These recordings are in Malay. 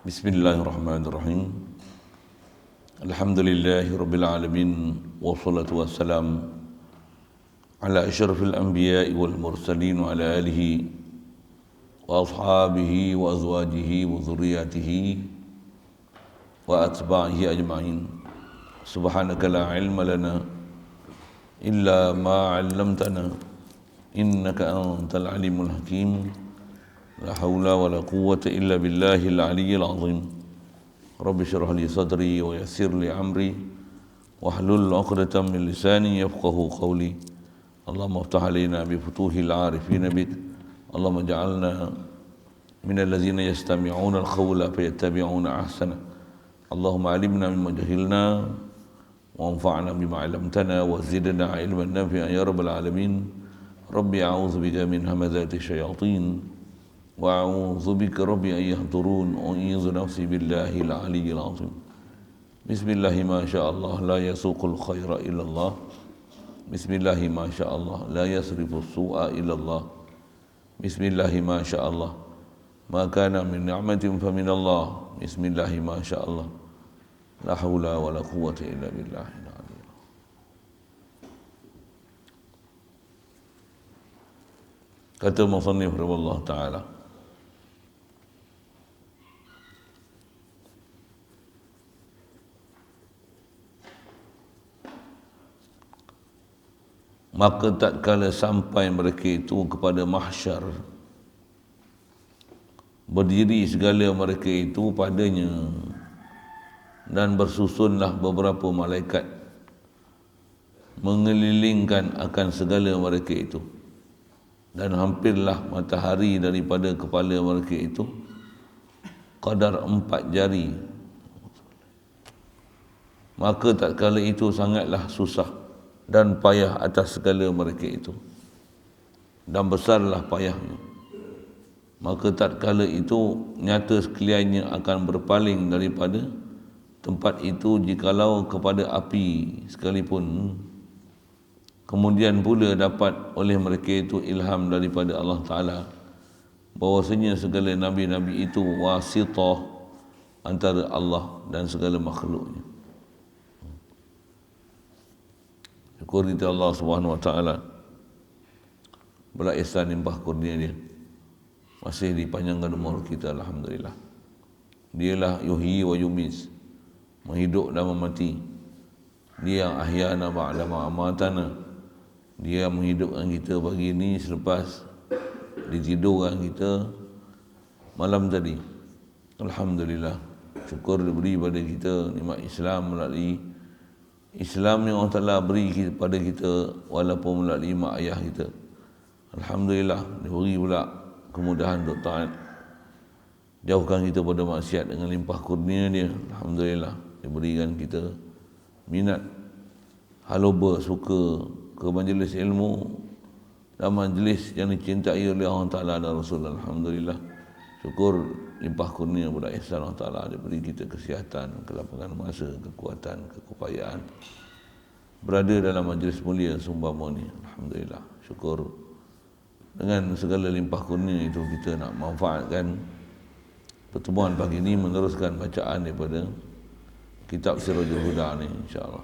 Bismillahirrahmanirrahim. Alhamdulillahirabbil alamin wassalatu wassalam ala asyrafil anbiya'i wal mursalin wa ala alihi wa ashabihi wa azwajihi wa dhurriyyatihi wa atba'ihi ajma'in. Subhanaka la ilma lana illa ma 'allamtana innaka antal alimul hakim. La haula wa la quwwata illa billahil aliyyil azim. Rabbi shrah li sadri wa yassir li amri wahlul 'uqdatam min lisani yafqahu qawli. Allahumma iftah alaina bi futuhil 'arifin bik. Allahumma ij'alna minal ladzina yastami'una al-qawla fayattabi'una ahsana. Allahumma 'allimna mimma jahilna wanfa'na bima 'allamtana wa zidna 'ilman nafi'an ya rabbal alamin. Rabbi a'udzu bika min hamazati syayatin wa a'udzu bika rabbi an yahdurun. U'idzu nafsi billahil aliyyil azim. Bismillahi ma syaa Allah la yasuqul khaira illa Allah. Bismillahi ma syaa Allah la yasrifu su'a illa Allah. Bismillahi ma syaa Allah ma kana min ni'matin fa min Allah. Bismillahi ma syaa Allah la haula wa la quwwata illa billah. Kata musannif rahimahullah ta'ala, maka tatkala sampai mereka itu kepada mahsyar, berdiri segala mereka itu padanya, dan bersusunlah beberapa malaikat mengelilingkan akan segala mereka itu, dan hampirlah matahari daripada kepala mereka itu kadar 4 jari. Maka tatkala itu sangatlah susah dan payah atas segala mereka itu, dan besarlah payahnya. Maka tatkala itu nyata sekaliannya akan berpaling daripada tempat itu jikalau kepada api sekalipun. Kemudian pula dapat oleh mereka itu ilham daripada Allah Ta'ala bahawasanya segala Nabi-Nabi itu wasitah antara Allah dan segala makhluknya. Syukur kita Allah Subhanahu Wa Ta'ala belah ihsan limpah kurnia dia, masih dipanjangkan umur kita, alhamdulillah. Dialah yuhyi wa yumiz, menghidup dan memati. Dia yang ahyana ba'da ma amatana, dia menghidupkan kita pagi ini selepas ditidurkan kita malam tadi. Alhamdulillah, syukur diberi pada kita nikmat Islam melalui Islam yang Allah Ta'ala beri kepada kita walaupun melalui mak ayah kita. Alhamdulillah, diberi pula kemudahan untuk taat, jauhkan kita pada maksiat dengan limpah kurnia dia. Alhamdulillah, diberikan kita minat, haloba, suka ke majlis ilmu dan majlis yang dicintai oleh Allah Ta'ala dan Rasul. Alhamdulillah, syukur limpah kurnia pada ihsan Allah Ta'ala. Dia beri kita kesihatan, kelapangan masa, kekuatan, keupayaan berada dalam majlis mulia seumpama ni. Alhamdulillah, syukur. Dengan segala limpah kurnia itu kita nak manfaatkan pertemuan pagi ini, meneruskan bacaan daripada kitab Sirajul Huda ni, insya-Allah.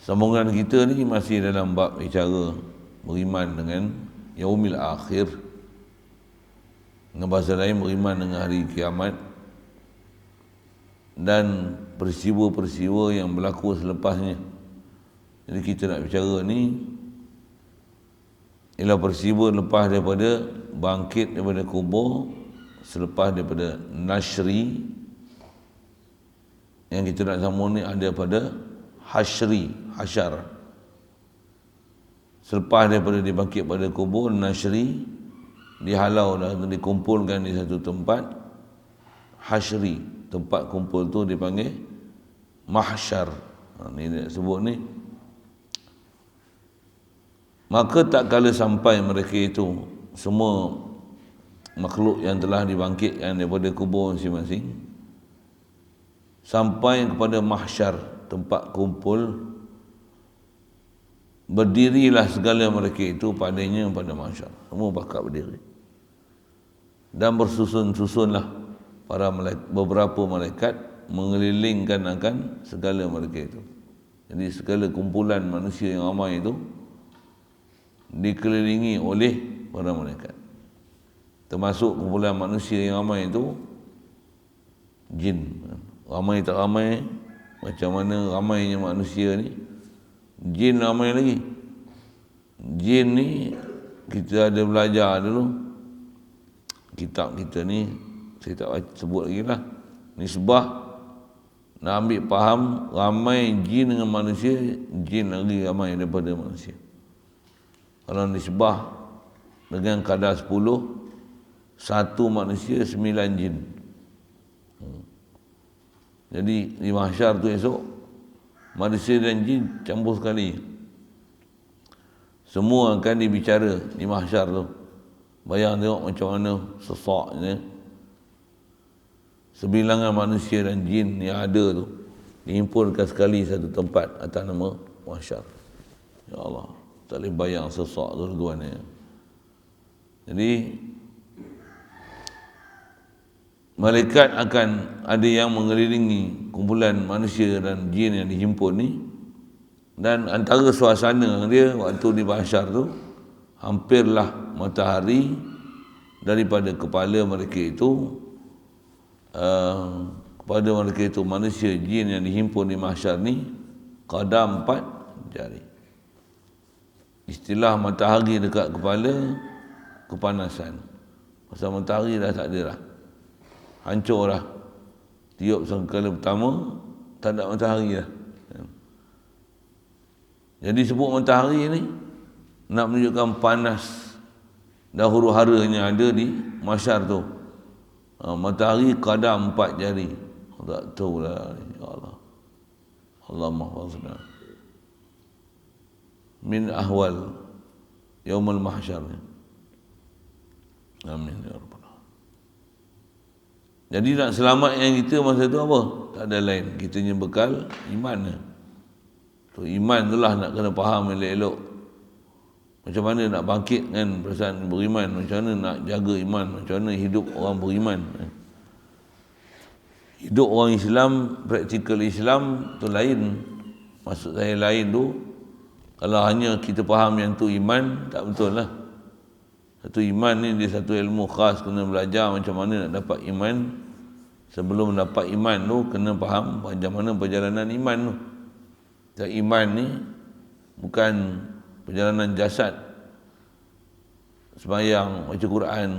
Sambungan kita ni masih dalam bab bicara beriman dengan yaumil akhir. Dengan bahasa lain, beriman dengan hari kiamat dan peristiwa-peristiwa yang berlaku selepasnya. Jadi kita nak bicara ni ialah peristiwa lepas daripada bangkit daripada kubur, selepas daripada nasyri. Yang kita nak sambung ni ada pada hasyri, hasyar. Selepas daripada dibangkit pada kubur, nasyri, dihalau dan dikumpulkan di satu tempat. Hasyri, tempat kumpul tu dipanggil mahsyar. Ni dia sebut ni. Maka tak kala sampai mereka itu, semua makhluk yang telah dibangkitkan daripada kubur masing-masing, sampai kepada mahsyar, tempat kumpul, berdirilah segala mereka itu padanya pada mahsyar. Semua bakal berdiri. Dan bersusun-susunlah beberapa malaikat mengelilingkan akan segala mereka itu. Jadi segala kumpulan manusia yang ramai itu dikelilingi oleh para malaikat. Termasuk kumpulan manusia yang ramai itu jin. Ramai tak ramai, macam mana ramainya manusia ni, jin ramai lagi. Jin ni kita ada belajar dulu, kitab kita ni saya tak sebut lagi lah, nisbah nak ambil faham ramai jin dengan manusia, jin lagi ramai daripada manusia. Kalau nisbah dengan kadar 10, satu manusia 9 jin. Jadi di mahsyar tu esok manusia dan jin campur sekali. Semua akan dibicara di mahsyar tu. Bayang tengok macam mana sesaknya sebilangan manusia dan jin yang ada tu dihimpunkan sekali satu tempat atas nama mahsyar. Ya Allah, tak boleh bayang sesak tu laguannya. Jadi malaikat akan ada yang mengelilingi kumpulan manusia dan jin yang dihimpun ni, dan antara suasana dia waktu di mahsyar tu hampirlah matahari daripada kepala mereka itu manusia jin yang dihimpun di mahsyar ni qadam 4 jari. Istilah matahari dekat kepala kepanasan. Pasal matahari dah tak ada dah, hancur dah. Tiup sangkala pertama tak ada matahari dah. Jadi sebut matahari ni nak menunjukkan panas dan huru-hara yang ada di mahsyar tu. Matahari qadam 4 jari. Tak tahu lah. Ya Allah, Allahumma hafazna min ahwal yaumul mahsyar. Amin ya rabbal alamin. Jadi nak selamat yang kita masa tu apa? Tak ada lain, kita punya bekal iman. So iman itulah nak kena faham elok-elok. Macam mana nak bangkit kan perasaan beriman, macam mana nak jaga iman, macam mana hidup orang beriman. Hidup orang Islam, praktikal Islam tu lain. Maksud saya lain tu, kalau hanya kita faham yang tu iman, tak betul lah. Satu iman ni dia satu ilmu khas, kena belajar macam mana nak dapat iman. Sebelum dapat iman tu, kena faham macam mana perjalanan iman tu. Dan iman ni bukan perjalanan jasad, sembahyang, baca Quran,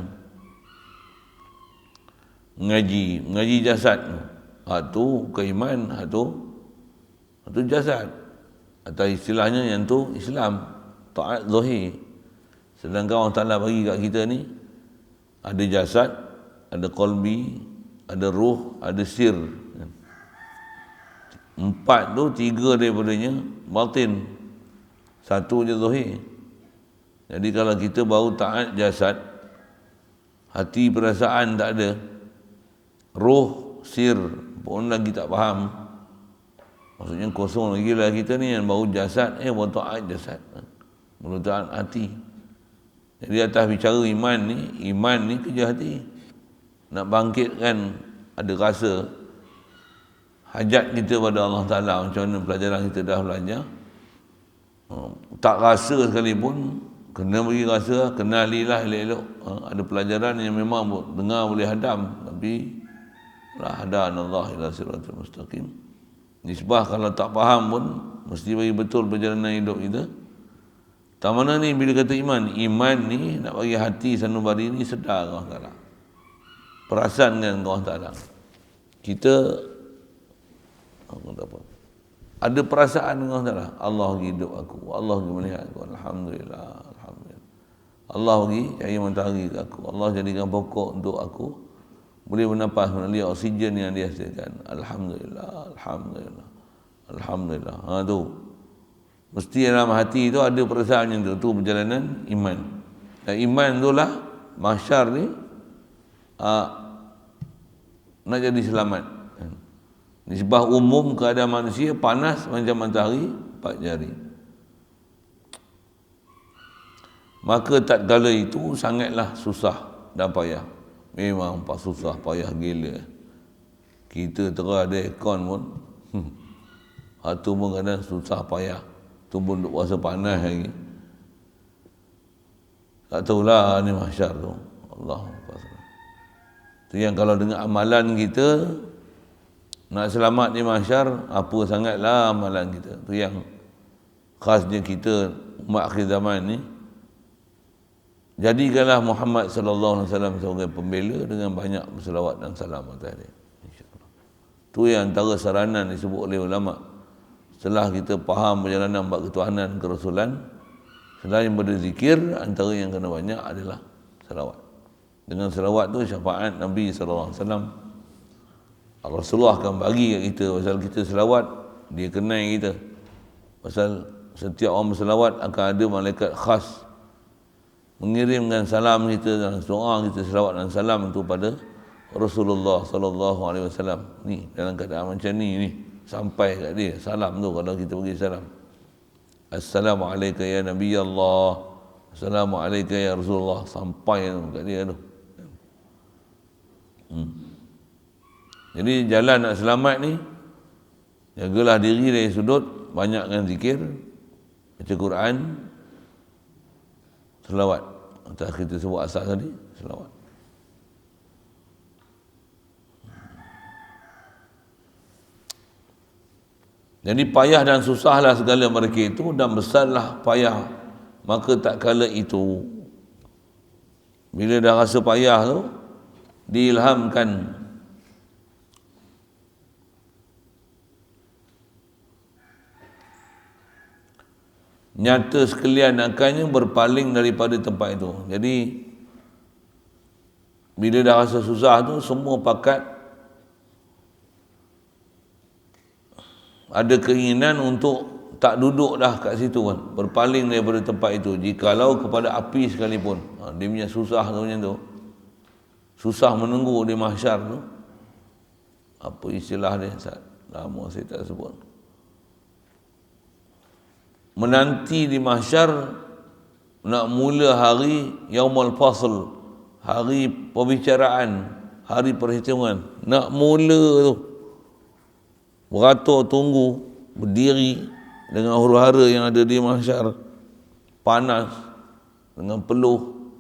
mengaji jasad. Tu bukan iman, tu jasad. Atau istilahnya yang tu Islam, taat zahir. Sedangkan Allah Ta'ala bagi kat kita ni ada jasad, ada qalbi, ada ruh, ada sir. 4 tu, 3 daripadanya batin, 1 je zahir. Jadi kalau kita baru taat jasad, hati perasaan tak ada, ruh, sir pun lagi tak faham, maksudnya kosong lagi lah kita ni, yang baru jasad, baru taat jasad, baru taat hati. Jadi atas bicara iman ni kerja hati. Nak bangkitkan ada rasa hajat kita pada Allah Ta'ala, macam mana pelajaran kita dah belajar. Tak rasa sekalipun, kena bagi rasa, kenalilah elok-elok. Ada pelajaran yang memang dengar boleh hadam, tapi la hadan Allah ila siratal mustaqim. Nisbah kalau tak faham pun, mesti bagi betul perjalanan hidup kita. Tak mana ni bila kata iman ni nak bagi hati sanubari ni sedar Allah Ta'ala, perasan dengan Allah Ta'ala. Kita ada perasaan dengan Allah Ta'ala. Allah hidup aku, Allah melihat aku, Alhamdulillah. Allah bagi cahaya matahari ke aku, Allah jadikan pokok untuk aku boleh bernafas melalui oksigen yang dihasilkan. Alhamdulillah. Tu mesti dalam hati tu ada perasaan yang tu perjalanan iman. Dan iman tu lah mahsyar ni nak jadi selamat. Nisbah umum keadaan manusia panas macam matahari 4 jari. Maka tatkala itu sangatlah susah dan payah. Memang susah payah gila. Kita terus ada aircon pun Hatu pun kadang susah payah. Tu pun duk puasa panas lagi. Tak tahulah ni mahsyar tu. Allah. Tu yang kalau dengan amalan kita nak selamat di mahsyar, apa sangatlah amalan kita. Tu yang khasnya kita umat akhir zaman ni. Jadikanlah Muhammad sallallahu alaihi wasallam sebagai pembela dengan banyak berselawat dan salam atas dia. InsyaAllah. Tu yang antara saranan disebut oleh ulama. Setelah kita faham perjalanan bab ketuhanan kerasulan, selain berzikir, antara yang kena banyak adalah selawat. Dengan selawat tu syafaat Nabi sallallahu alaihi wasallam. Rasulullah akan bagi kat kita pasal kita selawat, dia kenal kita. Pasal setiap orang berselawat akan ada malaikat khas mengirimkan salam kita dan doa kita, selawat dan salam itu pada Rasulullah sallallahu alaihi wasallam. Ni dalam keadaan macam ni sampai kat dia salam tu. Kalau kita bagi salam, Assalamualaikum ya Nabi Allah, Assalamualaikum ya Rasulullah, sampai kat dia tu. Jadi jalan nak selamat ni, jagalah diri dari sudut banyakkan zikir, baca Quran, selawat. Entah kita sebut asas tadi, selawat. Jadi payah dan susahlah segala mereka itu, dan besarlah payah. Maka tak kala itu, bila dah rasa payah tu, diilhamkan nyata sekalian akannya berpaling daripada tempat itu. Jadi bila dah rasa susah tu, semua pakat ada keinginan untuk tak duduk dah kat situ kan, berpaling daripada tempat itu. Jikalau kepada api sekalipun, dia punya susah tu macam tu, susah menunggu di mahsyar tu. Apa istilah dia? Lama saya tak sebut. Menanti di mahsyar, nak mula hari yaumul fasl, hari perbicaraan, hari perhitungan, nak mula tu, beratur tunggu, berdiri dengan huru-hara yang ada di mahsyar, panas, dengan peluh,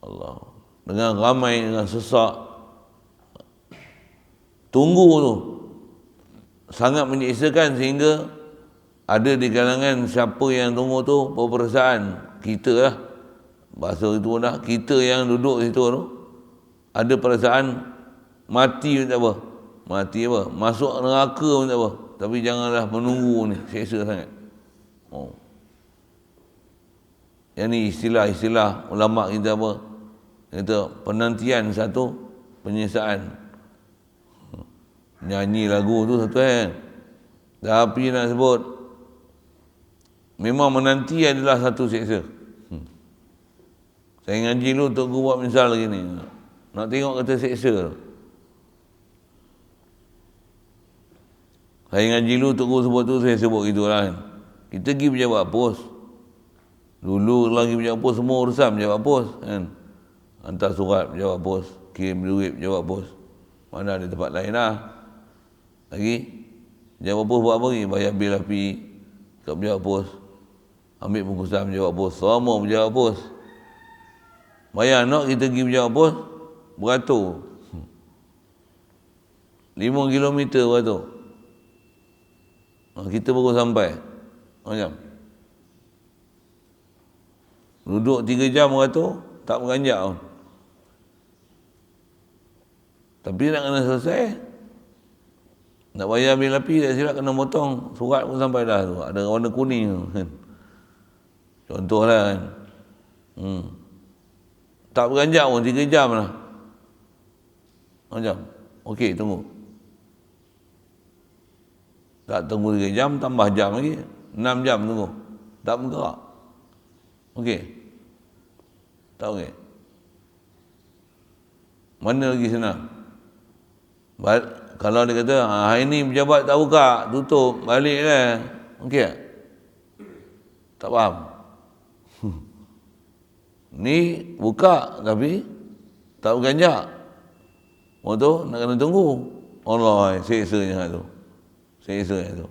Allah, dengan ramai, dengan sesak, tunggu tu sangat menyiksakan, sehingga ada di kalangan siapa yang tunggu tu berperasaan, kita lah, bahasa itu pun dah, kita yang duduk situ tu ada perasaan mati pun tak apa. Mati apa? Masuk neraka pun tak apa. Tapi janganlah menunggu ni, seksa sangat. Yang ni istilah-istilah ulama kita apa? Kata penantian satu penyiksaan. Nyanyi lagu tu satu kan. Tapi nak sebut, memang menanti adalah satu seksa. Saya ngaji dulu untuk gua buat misal lagi ni. Nak tengok kata seksa tu. Saya ngaji dulu untuk gua sebut tu, saya sebut gitulah kan. Kita pergi pejabat pos. Dulu lagi pejabat pos, semua urusan pejabat pos kan. Hantar surat pejabat pos, kirim duit pejabat pos. Mana ada tempat lain lah. Lagi pejabat pos buat apa lagi? Bayar bil api kat pejabat pos, ambil bungkusan pejabat pos, sama pejabat pos. Bayar nak kita pergi pejabat pos, beratur 5 kilometer beratur. Kita baru sampai macam duduk 3 jam beratur, tak beranjak pun. Tapi nak kena selesai, nak bayar bil api, tak silap kena potong. Surat pun sampai dah tu, ada warna kuning tu kan. Contohlah kan. Tak beranjak pun 3 jam lah. Macam, okey tunggu. Tak tunggu 3 jam, tambah jam lagi. 6 jam tunggu. Tak bergerak. Okey. Tak okey. Mana lagi senang? Kalau dia kata, hari ni pejabat tak buka, tutup, balik lah. Okey tak? Tak faham. Ni buka tapi Tak berganjak. Tu nak kena tunggu. Allah, seksanya tu. Seksanya tu.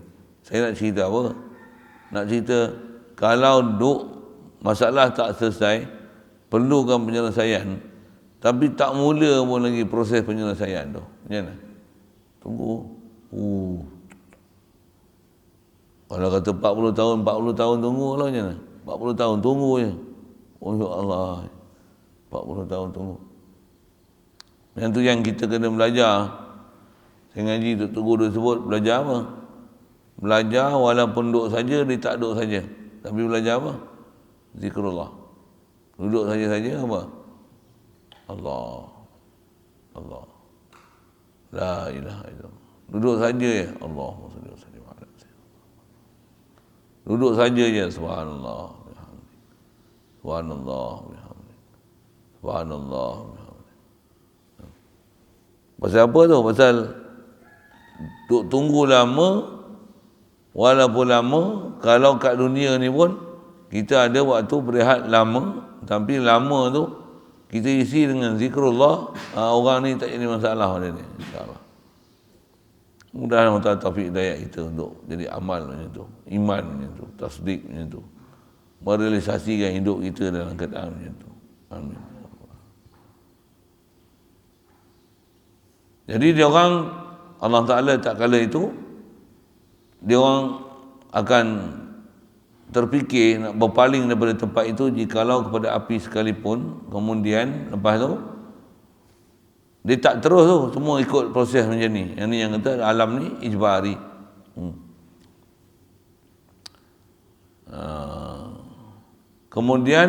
Saya nak cerita apa? Nak cerita, kalau masalah tak selesai, perlukan penyelesaian, tapi tak mula pun lagi proses penyelesaian tu. Macam mana? Tunggu. Kalau kata 40 tahun tunggu lah macam mana? 40 tahun tunggu je. Oh ya Allah. 40 tahun tunggu. Yang tu yang kita kena belajar. Saya ngaji Dr. Guru sebut, belajar apa? Belajar walaupun duduk saja, dia tak duduk saja. Tapi belajar apa? Zikrullah. Duduk saja-saja apa? Allah. Allah. La ilaha illallah. Duduk saja ya. Allahumma salli wa sallim ala sayyidina. Duduk saja je. Subhanallah. Subhanallah. Subhanallah. Pasal apa tu? Pasal duk tunggu lama, walaupun lama, kalau kat dunia ni pun kita ada waktu berehat lama, tapi lama tu kita isi dengan zikrullah, orang ni tak jadi masalah pada ni, insyaAllah. Mudah-mudahan Allah taufik hidayah kita untuk jadi amal macam tu, iman macam tu, tasdik macam tu, merealisasikan hidup kita dalam keadaan macam tu. Amin. Jadi dia orang, Allah Ta'ala tak kala itu, dia orang akan terfikir nak berpaling daripada tempat itu jikalau kepada api sekalipun. Kemudian lepas tu dia tak terus tu, semua ikut proses macam ni. Yang ni yang kata alam ni ijbari. Kemudian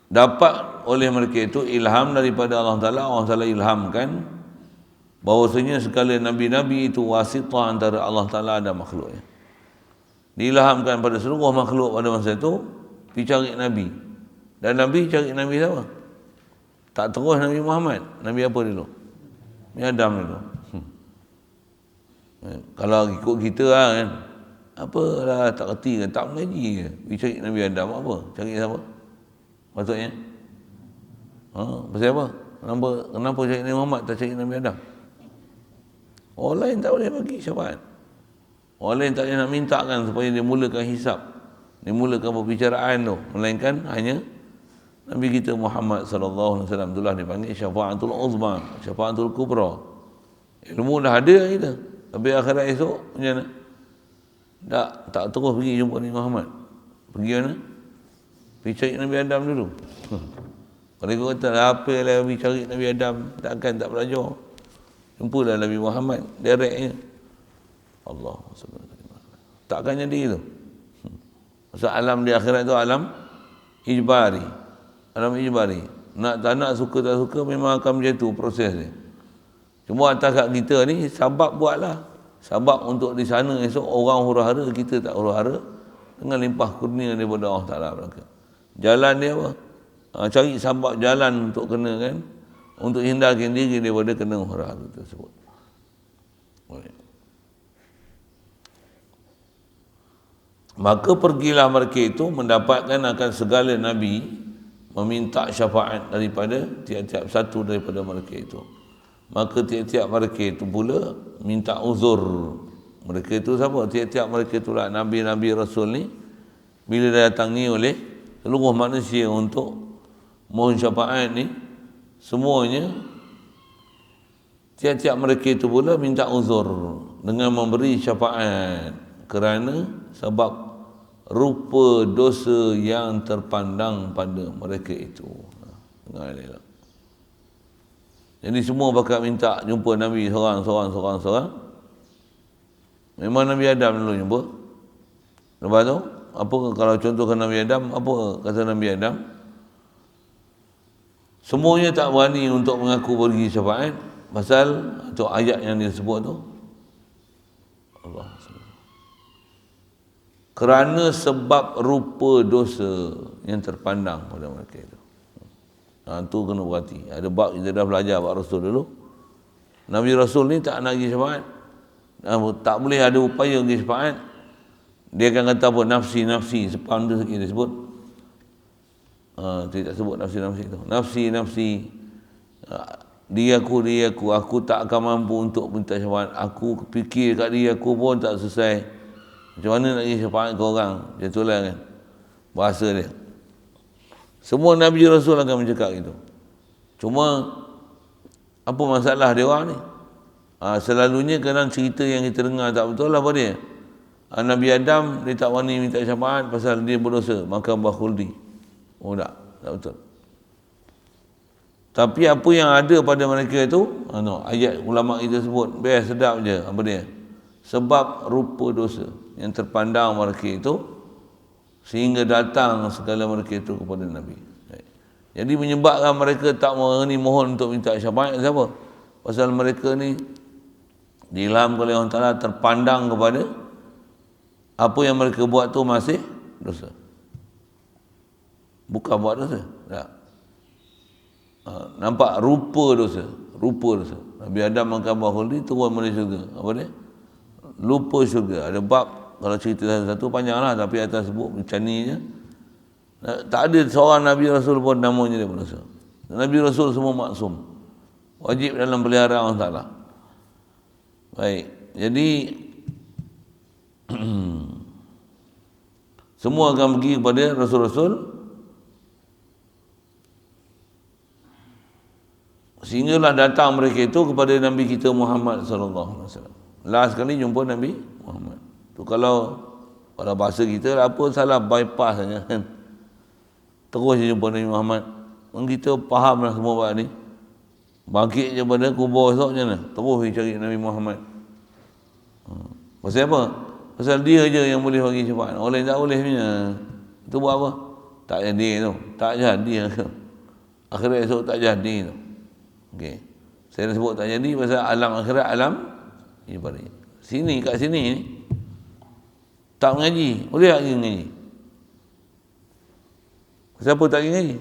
dapat oleh mereka itu ilham daripada Allah Ta'ala. Allah Ta'ala ilhamkan bahawasanya segala Nabi-Nabi itu wasitah antara Allah Ta'ala dan makhluknya. Diilhamkan pada seluruh makhluk pada masa itu pergi cari Nabi. Dan Nabi cari Nabi siapa? Tak terus Nabi Muhammad. Nabi apa dulu? Nabi Adam dulu. Kalau ikut kita lah kan, apalah tak kerti kan, tak mengaji ke, pergi cari Nabi Adam apa? Cari siapa? Maksudnya? Pasal apa? Kenapa cari Nabi Muhammad tak cari Nabi Adam? Orang lain tak boleh bagi syafaat. Orang lain tak boleh nak mintakan supaya dia mulakan hisap, dia mulakan perbicaraan tu, melainkan hanya Nabi kita Muhammad sallallahu alaihi wasallam. Itulah dipanggil syafaatul uzma, syafaatul kubra. Ilmu dah ada kita, tapi akhirat esok macam mana? Tak terus pergi jumpa Nabi Muhammad. Pergi mana? Pergi cari Nabi Adam dulu. Kalau kau kata apa lah pergi cari Nabi Adam, takkan tak belajar. Jumpalah Nabi Muhammad direktnya. Allah takkan jadi itu. Pasal alam di akhirat itu alam ijbari. Alam ijbari. Nak tak nak, suka tak suka, memang akan macam tu proses dia. Cuma atas kat kita ni, sabab buatlah. Sabab untuk di sana esok orang huru-hara, kita tak huru-hara, dengan limpah kurnia daripada Allah Ta'ala. Jalan dia apa? Cari sabab jalan untuk kena kan, untuk hindarkan diri daripada kena huru-hara tersebut. Maka pergilah mereka itu mendapatkan akan segala Nabi meminta syafaat daripada tiap-tiap satu daripada mereka itu. Maka tiap-tiap mereka itu pula minta uzur. Mereka itu siapa? Tiap-tiap mereka itulah Nabi-Nabi Rasul ni, bila datangi oleh seluruh manusia untuk mohon syafaat ni, semuanya tiap-tiap mereka itu pula minta uzur dengan memberi syafaat kerana sebab rupa dosa yang terpandang pada mereka itu. Jadi semua bakal minta jumpa Nabi seorang. Memang Nabi Adam dulu jumpa. Lepas tu, apa kalau contohkan Nabi Adam, apa kata Nabi Adam? Semuanya tak berani untuk mengaku bagi syafaat pasal tu ayat yang dia sebut tu. Allah. Kerana sebab rupa dosa yang terpandang pada mereka itu. Itu kena berhati. Ada bab kita dah belajar bab Rasul dulu. Nabi Rasul ni tak nak pergi syafaat. Tak boleh ada upaya pergi syafaat. Dia akan kata apa? Nafsi. Sepam tu dia sebut. Tidak sebut nafsi itu. Nafsi, diri aku, aku tak akan mampu untuk minta syafaat. Aku fikir kat diri aku pun tak selesai. Macam mana nak bagi syafaat ke orang? Macam itulah kan bahasa dia. Semua Nabi Rasul akan bercakap itu. Cuma apa masalah dia orang ni? Selalunya kadang cerita yang kita dengar tak betul lah apa dia. Nabi Adam dia tak wani minta syafaat pasal dia berdosa, maka bakhuldi. Oh tak betul. Tapi apa yang ada pada mereka itu, ayat ulama kita sebut, best sedap je, apa dia? Sebab rupa dosa yang terpandang mereka itu, sehingga datang segala mereka itu kepada Nabi. Jadi menyebabkan mereka tak berani mohon untuk minta syafaat siapa? Pasal mereka ni diilhamkan oleh Allah Ta'ala terpandang kepada apa yang mereka buat tu masih dosa. Bukan buat dosa. Tak. Nampak rupa dosa. Nabi Adam makan buah khuldi turun dari syurga. Apa dia? Lupa syurga. Ada bab, kalau cerita satu-satu panjang lah, tapi atas sebut macam ni je. Tak ada seorang Nabi Rasul pun namanya dia berdosa. Nabi Rasul semua maksum. Wajib dalam peliharaan Allah Ta'ala. Baik. Jadi semua akan pergi kepada Rasul-Rasul, sehinggalah datang mereka itu kepada Nabi kita Muhammad sallallahu alaihi wasallam. Last kali jumpa Nabi Muhammad. Tu kalau bahasa kita apa salah bypass saja kan. Terus jumpa Nabi Muhammad. Kita fahamlah semua bab ni. Bangkit je pada kubur esok macam mana? Terus pergi cari Nabi Muhammad. Pasal apa? Pasal dia je yang boleh bagi syafaat. Orang lain tak boleh punya. Itu buat apa? Tak jadi tu. Tak jadi. Akhirat esok tak jadi tu. Okey. Saya dah sebut tak jadi pasal alam akhirat, alam ibadah. Sini, kat sini ni tak mengaji. Boleh tak pergi mengaji? Siapa tak pergi mengaji?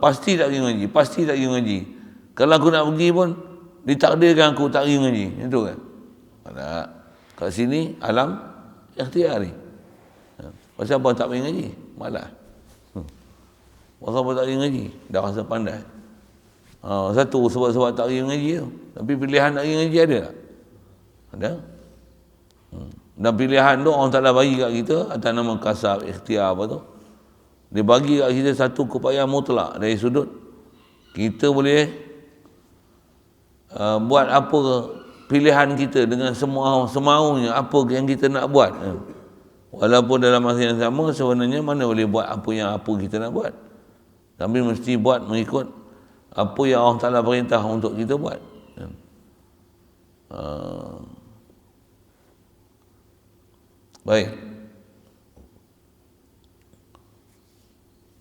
Pasti tak pergi mengaji. Pasti tak pergi mengaji. Kalau aku nak pergi pun ditakdirkan aku tak pergi mengaji. Itu kan? Tak. Kat sini alam ikhtiari. Pasal apa tak pergi mengaji? Malas. Pasal apa tak pergi mengaji? Dah rasa pandai. Satu sebab tak pergi mengaji tu. Tapi pilihan nak pergi mengaji ada tak? Ada. Dan pilihan tu orang Ta'ala bagi kat kita atas nama kasab, ikhtiar apa tu. Dia bagi kat kita satu keupayaan mutlak dari sudut kita boleh buat apa pilihan kita dengan semaunya apa yang kita nak buat. Walaupun dalam masa yang sama sebenarnya mana boleh buat apa kita nak buat. Tapi mesti buat mengikut apa yang Allah Ta'ala perintah untuk kita buat. Baik.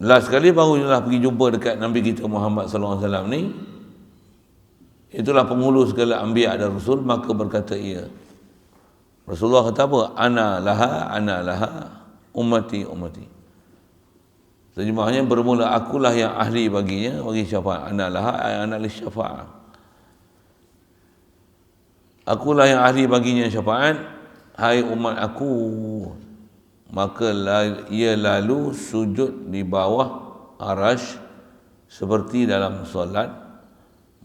Last sekali barulah pergi jumpa dekat Nabi kita Muhammad sallallahu alaihi wasallam ni. Itulah penghulu segala anbiya dan rasul, maka berkata ia. Rasulullah kata apa? Ana laha, ummati. Terjemahnya bermula akulah yang ahli baginya, bagi syafaat. Ana laha, ana li syafaat. Akulah yang ahli baginya syafaat, hai umat aku. Maka ia lalu sujud di bawah arash seperti dalam solat.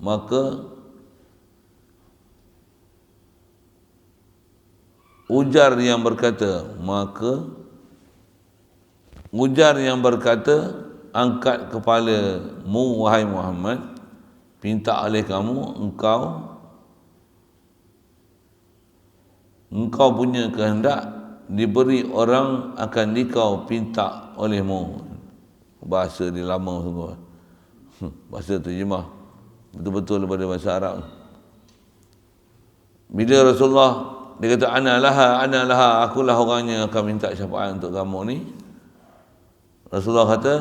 Maka ujar yang berkata, angkat kepalamu wahai Muhammad, pinta oleh kamu, engkau punya kehendak diberi orang akan dikau pinta olehmu. Bahasa dia lama sungguh. Bahasa terjemah betul-betul daripada bahasa Arab. Bila Rasulullah dia kata ana laha, akulah orangnya akan minta syafaat untuk kamu ni. Rasulullah kata,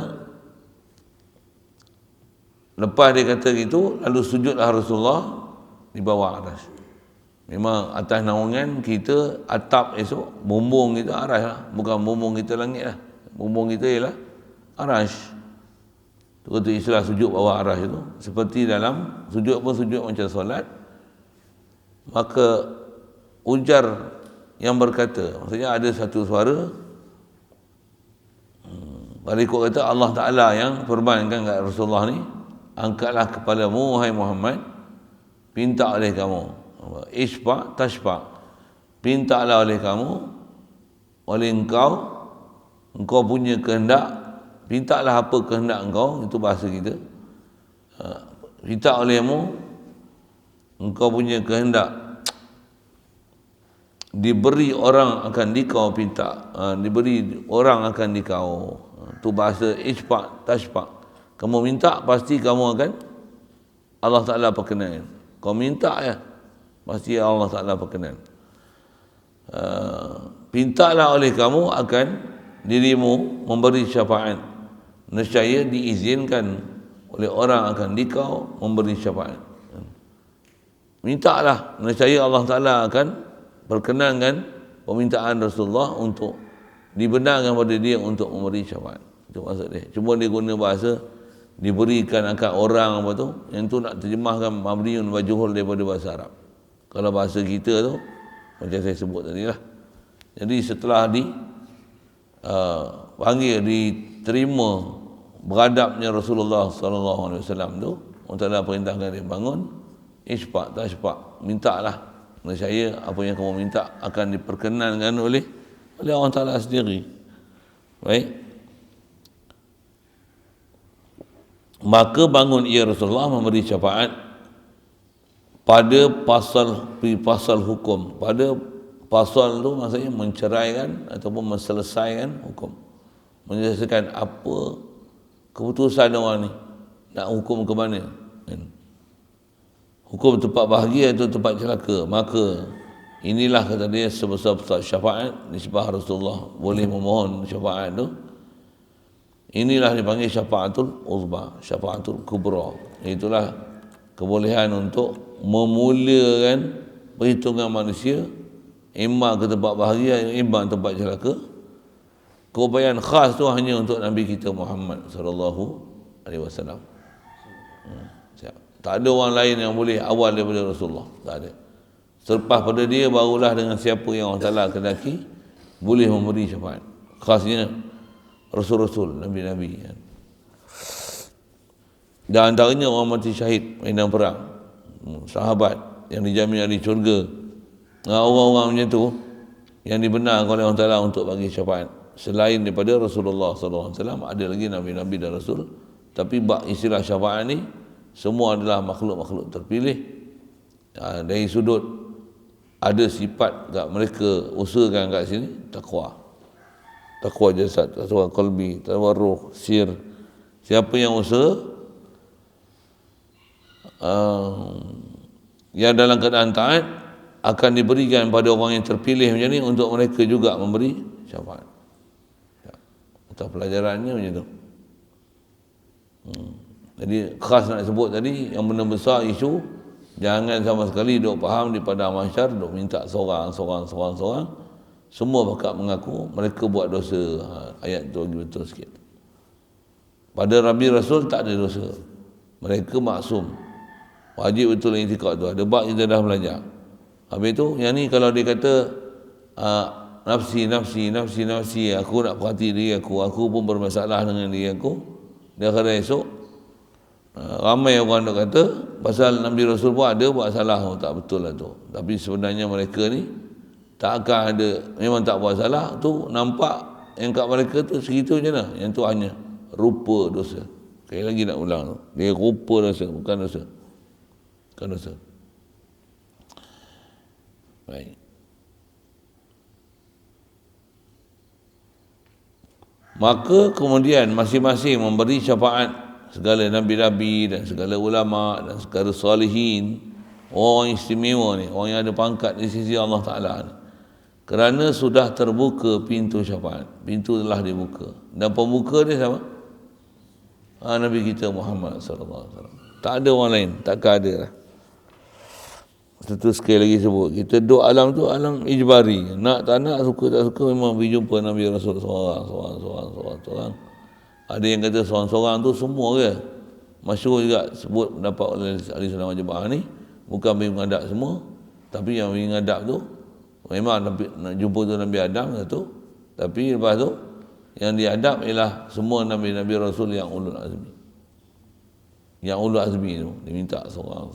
lepas dia kata gitu, lalu sujudlah Rasulullah di bawah aras. Memang atas naungan kita, atap esok, bumbung kita aras lah. Bukan bumbung kita langit lah. Bumbung kita ialah aras. Itu istilah sujud bawah aras itu. Seperti dalam sujud pun sujud macam solat. Maka ujar yang berkata, maksudnya ada satu suara. Kalau ikut kata Allah Ta'ala yang firmankan kat Rasulullah ni, angkatlah kepalamu wahai Muhammad, pinta oleh kamu, isfa tashfa, pintalah oleh kamu, oleh engkau punya kehendak, pintalah apa kehendak engkau, itu bahasa kita. Pinta olehmu, engkau punya kehendak, diberi orang akan dikau pinta, diberi orang akan dikau. Itu bahasa isfa tashfa. Kamu minta pasti kamu akan Allah Ta'ala perkenan. Kau minta ya, pasti Allah Ta'ala perkenan. Pintalah oleh kamu akan dirimu memberi syafaat. Nescaya diizinkan oleh orang akan dikau memberi syafaat. Mintalah, nescaya Allah Ta'ala akan perkenankan permintaan Rasulullah untuk dibenarkan pada dia untuk memberi syafaat. Itu maksud dia. Cuma dia guna bahasa diberikan akan orang apa tu, yang tu nak terjemahkan mabniun majhul daripada bahasa Arab. Kalau bahasa kita tu macam saya sebut tadi lah. Jadi setelah panggil, diterima beradabnya Rasulullah sallallahu alaihi wasallam tu, Allah Taala perintahkan dia bangun, isfa' tashfa', mintalah, nescaya apa yang kamu minta akan diperkenankan oleh Allah Taala sendiri. Baik. Maka bangun ia Rasulullah memberi syafaat pada pasal hukum. Pada pasal tu maksudnya menceraikan ataupun menselesaikan hukum. Menyelesaikan apa keputusan orang ni, nak hukum ke mana. Hukum tempat bahagia atau tempat celaka. Maka inilah kata dia sebesar-besar syafaat nisbah Rasulullah boleh memohon syafaat tu. Inilah dipanggil syafaatul uzma, syafaatul kubra. Itulah kebolehan untuk memulakan perhitungan manusia, imma ke tempat bahagia, imma tempat celaka. Keupayaan khas tu hanya untuk Nabi kita Muhammad sallallahu alaihi wasallam. Tak ada orang lain yang boleh awal daripada Rasulullah, tak ada. Selepas pada dia barulah dengan siapa yang Allah Taala kehendaki boleh memberi syafaat. Khasnya Rasul-Rasul, Nabi-Nabi. Dan antaranya orang mati syahid medan perang, sahabat yang dijamin ahli syurga. Orang-orang macam tu yang dibenarkan oleh Allah Ta'ala untuk bagi syafaat. Selain daripada Rasulullah SAW, ada lagi Nabi-Nabi dan Rasul. Tapi istilah syafaat ni semua adalah makhluk-makhluk terpilih. Dari sudut ada sifat kat mereka usahakan kat sini, takwa jasad, takwa qalbi, takwa ruh, sir. Siapa yang usaha yang dalam keadaan taat akan diberikan pada orang yang terpilih macam ni untuk mereka juga memberi syafaat. Atau pelajarannya macam tu. Jadi khas nak sebut tadi yang benar besar isu, jangan sama sekali duk faham di padang mahsyar duk minta seorang. Semua bakal mengaku mereka buat dosa. Ayat tu lagi betul sikit. Pada Nabi Rasul tak ada dosa. Mereka maksum. Wajib betul i'tikad tu. Ada bab kita dah belajar. Habis tu yang ni kalau dia kata nafsi, aku nak perhati diri aku pun bermasalah dengan diri aku. Dia kata esok ramai orang nak kata pasal Nabi Rasul pun ada buat salah. Tak betul lah tu. Tapi sebenarnya mereka ni tak akan ada, memang tak buat salah tu, nampak yang kat mereka tu segitu je lah. Yang tu hanya rupa dosa. Sekali lagi nak ulang tu, dia rupa dosa, bukan dosa. Baik. Maka kemudian masing-masing memberi syafaat, segala nabi-nabi dan segala ulama dan segala salihin, orang istimewa ni, orang yang ada pangkat di sisi Allah Ta'ala ni. Kerana sudah terbuka pintu syafaat. Pintu telah dibuka. Dan pembuka dia siapa? Nabi kita Muhammad sallallahu alaihi wasallam. Tak ada orang lain, takkan ada lah. Itu sekali lagi sebut, kita duduk alam tu alam ijbari. Nak tak nak, suka tak suka, memang berjumpa Nabi Rasul seorang. Ada yang kata seorang-seorang tu semua ke? Masyhur juga sebut pendapat oleh ahli sunnah wal jamaah ni, bukan mengadap semua, tapi yang mengadap tu Memang nak jumpa tu Nabi Adam satu, tapi lepas tu yang diadab ialah semua Nabi-Nabi Rasul yang ulul azmi. Yang ulul azmi tu diminta seorang.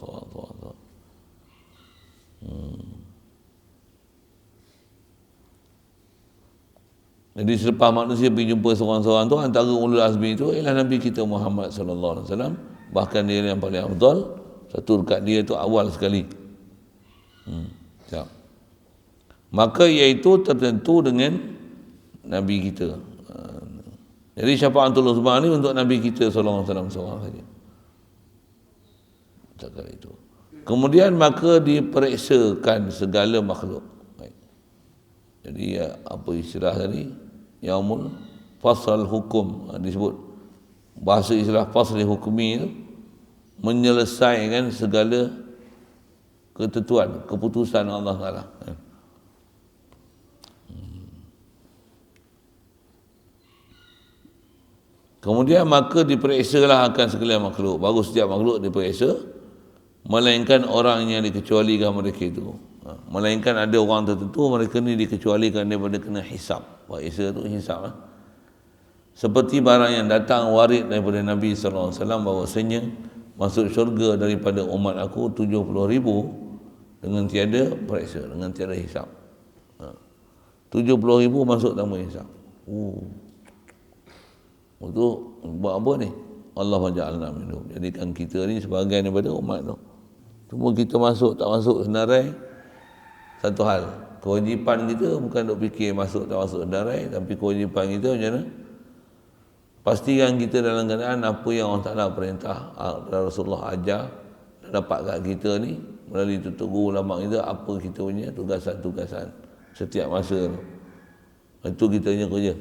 Jadi selepas manusia pergi jumpa seorang-seorang tu, antara ulul azmi tu ialah Nabi kita Muhammad sallallahu alaihi wasallam. Bahkan dia yang paling afdal, satu dekat dia tu awal sekali. Maka iaitu tertentu dengan Nabi kita. Jadi syafaatul uzma ni untuk Nabi kita sallallahu alaihi wasallam seorang saja. Cakap itu. Kemudian maka diperiksakan segala makhluk. Jadi apa istilah tadi? Yaumul fasal hukum disebut. Bahasa istilah fasal hukmi itu menyelesaikan segala ketentuan, keputusan Allah Taala. Kemudian maka diperiksalah akan segala makhluk. Baru setiap makhluk diperiksa, melainkan orang yang dikecualikan mereka itu. Melainkan ada orang tertentu mereka ni dikecualikan daripada kena hisab. Periksa tu hisab lah. Seperti barang yang datang warid daripada Nabi sallallahu alaihi wasallam bahawasanya masuk syurga daripada umat aku 70,000 dengan tiada periksa, dengan tiada hisab. 70,000 masuk tanpa hisab. Untuk buat apa ni? Allah ja'alna minhum. Jadikan kita ni sebahagian daripada umat tu. Cuma kita masuk tak masuk senarai satu hal. Kewajipan kita bukan duk fikir masuk tak masuk senarai, tapi kewajipan kita macam mana? Pastikan kita dalam keadaan apa yang Allah Ta'ala perintah, Rasulullah ajar, dapat kat kita ni melalui tutup guru ulama kita, apa kita punya tugasan-tugasan setiap masa tu. Itu kita punya kerja.